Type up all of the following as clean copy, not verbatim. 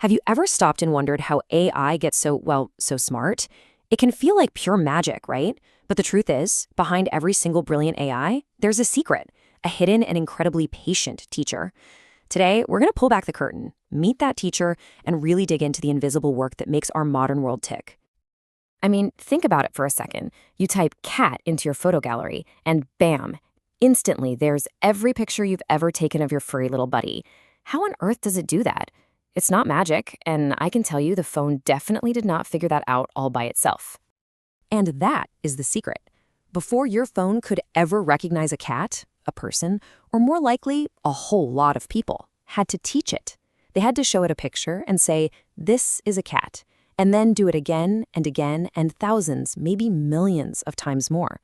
Have you ever stopped and wondered how AI gets so smart? It can feel like pure magic, right? But the truth is, behind every single brilliant AI, there's a secret, a hidden and incredibly patient teacher. Today, we're going to pull back the curtain, meet that teacher, and really dig into the invisible work that makes our modern world tick. I mean, think about it for a second. You type cat into your photo gallery, and bam, instantly there's every picture you've ever taken of your furry little buddy. How on earth does it do that? It's not magic, and I can tell you the phone definitely did not figure that out all by itself. And that is the secret. Before your phone could ever recognize a cat, a person, or more likely, a whole lot of people, had to teach it. They had to show it a picture and say, "This is a cat," and then do it again and thousands, maybe millions of times more.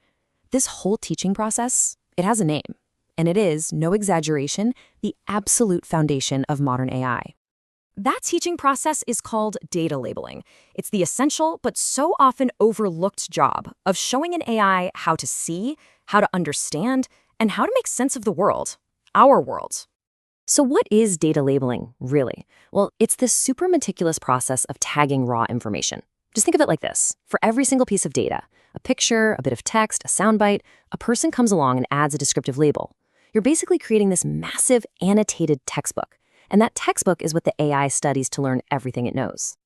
This whole teaching process, it has a name, and it is, no exaggeration, the absolute foundation of modern AI. That teaching process is called data labeling. It's the essential but so often overlooked job of showing an AI how to see, how to understand, and how to make sense of the world, our world. So what is data labeling, really? Well, it's this super meticulous process of tagging raw information. Just think of it like this. For every single piece of data, a picture, a bit of text, a soundbite, a person comes along and adds a descriptive label. You're basically creating this massive annotated textbook. And that textbook is what the AI studies to learn everything it knows.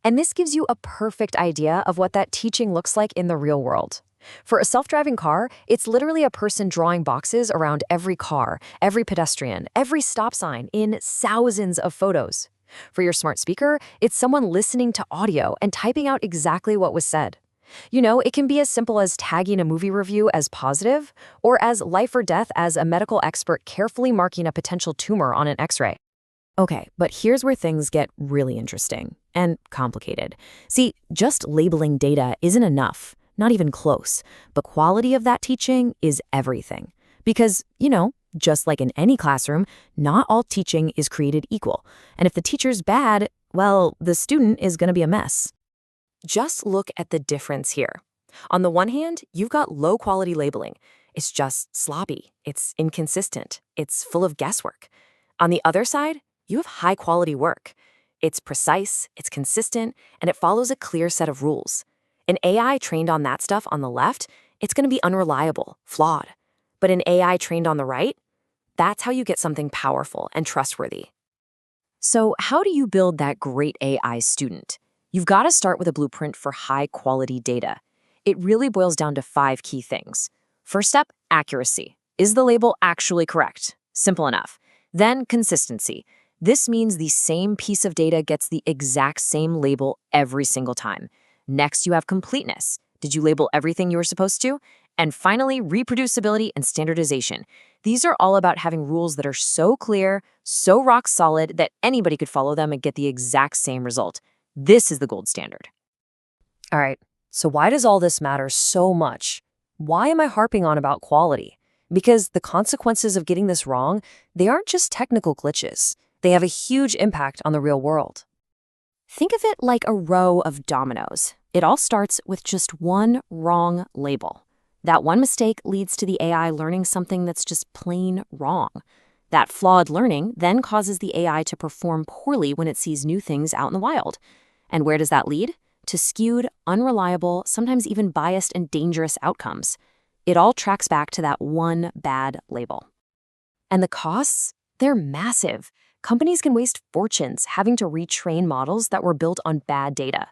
And this gives you a perfect idea of what that teaching looks like in the real world. For a self-driving car, it's literally a person drawing boxes around every car, every pedestrian, every stop sign in thousands of photos. For your smart speaker, it's someone listening to audio and typing out exactly what was said. You know, it can be as simple as tagging a movie review as positive, or as life or death as a medical expert carefully marking a potential tumor on an X-ray. Okay, but here's where things get really interesting and complicated. See, just labeling data isn't enough, not even close. The quality of that teaching is everything. Because, just like in any classroom, not all teaching is created equal. And if the teacher's bad, well, the student is going to be a mess. Just look at the difference here. On the one hand, you've got low-quality labeling. It's just sloppy. It's inconsistent. It's full of guesswork. On the other side, you have high-quality work. It's precise, it's consistent, and it follows a clear set of rules. An AI trained on that stuff on the left, it's going to be unreliable, flawed. But an AI trained on the right, that's how you get something powerful and trustworthy. So how do you build that great AI student? You've got to start with a blueprint for high-quality data. It really boils down to 5 key things. First step, accuracy. Is the label actually correct? Simple enough. Then consistency. This means the same piece of data gets the exact same label every single time. Next, you have completeness. Did you label everything you were supposed to? And finally, reproducibility and standardization. These are all about having rules that are so clear, so rock solid, that anybody could follow them and get the exact same result. This is the gold standard. All right, so why does all this matter so much? Why am I harping on about quality? Because the consequences of getting this wrong, they aren't just technical glitches. They have a huge impact on the real world. Think of it like a row of dominoes. It all starts with just one wrong label. That one mistake leads to the AI learning something that's just plain wrong. That flawed learning then causes the AI to perform poorly when it sees new things out in the wild. And where does that lead? To skewed, unreliable, sometimes even biased and dangerous outcomes. It all tracks back to that one bad label. And the costs? They're massive. Companies can waste fortunes having to retrain models that were built on bad data.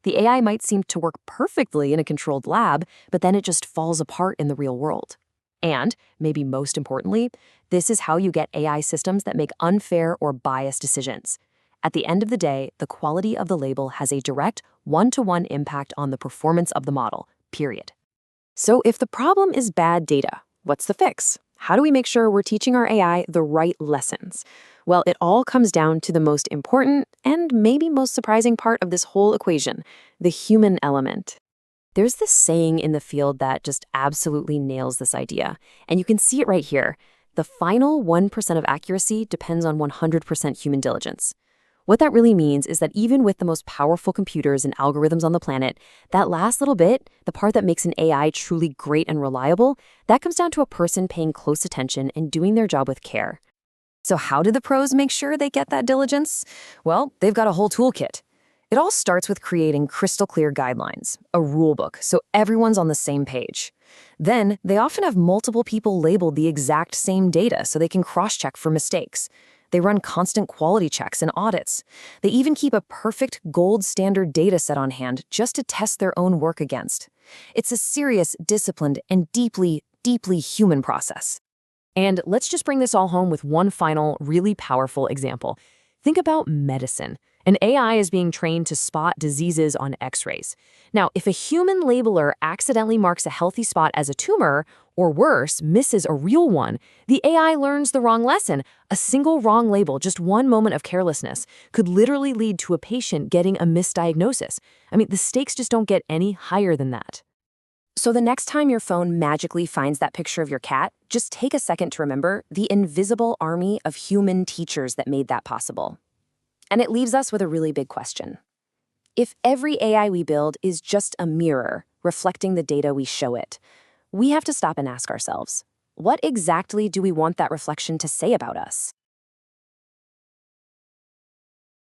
The AI might seem to work perfectly in a controlled lab, but then it just falls apart in the real world. And, maybe most importantly, this is how you get AI systems that make unfair or biased decisions. At the end of the day, the quality of the label has a direct, one-to-one impact on the performance of the model, period. So if the problem is bad data, what's the fix? How do we make sure we're teaching our AI the right lessons? Well, it all comes down to the most important and maybe most surprising part of this whole equation, the human element. There's this saying in the field that just absolutely nails this idea, and you can see it right here. The final 1% of accuracy depends on 100% human diligence. What that really means is that even with the most powerful computers and algorithms on the planet, that last little bit, the part that makes an AI truly great and reliable, that comes down to a person paying close attention and doing their job with care. So how do the pros make sure they get that diligence? Well, they've got a whole toolkit. It all starts with creating crystal clear guidelines, a rule book, so everyone's on the same page. Then, they often have multiple people labeled the exact same data so they can cross-check for mistakes. They run constant quality checks and audits. They even keep a perfect gold standard data set on hand just to test their own work against. It's a serious, disciplined, and deeply, deeply human process. And let's just bring this all home with one final, really powerful example. Think about medicine. An AI is being trained to spot diseases on X-rays. Now, if a human labeler accidentally marks a healthy spot as a tumor, or worse, misses a real one, the AI learns the wrong lesson. A single wrong label, just one moment of carelessness, could literally lead to a patient getting a misdiagnosis. I mean, the stakes just don't get any higher than that. So the next time your phone magically finds that picture of your cat, just take a second to remember the invisible army of human teachers that made that possible. And it leaves us with a really big question. If every AI we build is just a mirror reflecting the data we show it, we have to stop and ask ourselves, what exactly do we want that reflection to say about us?